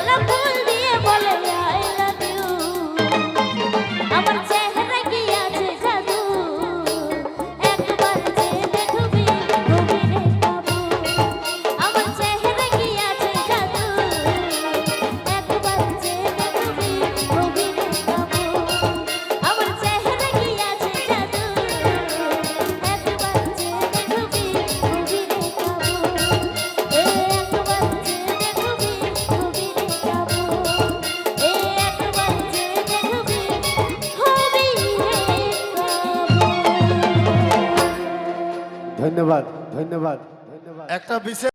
গোলাপ ফুল দিয়ে বলে আই লাভ ইউ আমার চেহারা কি আছে জাদু একবার যে দেখবি হবি রে কাবু আমার চেহারা কি আছে জাদু একবার যে দেখবি হবি রে কাবু আমার চেহারা কি আছে জাদু একবার যে দেখবি হবি রে কাবু একবার যে দেখবি হবি রে কাবু একবার যে দেখবি হবি রে কাবু। ধন্যবাদ ধন্যবাদ ধন্যবাদ। একটা বিশেষ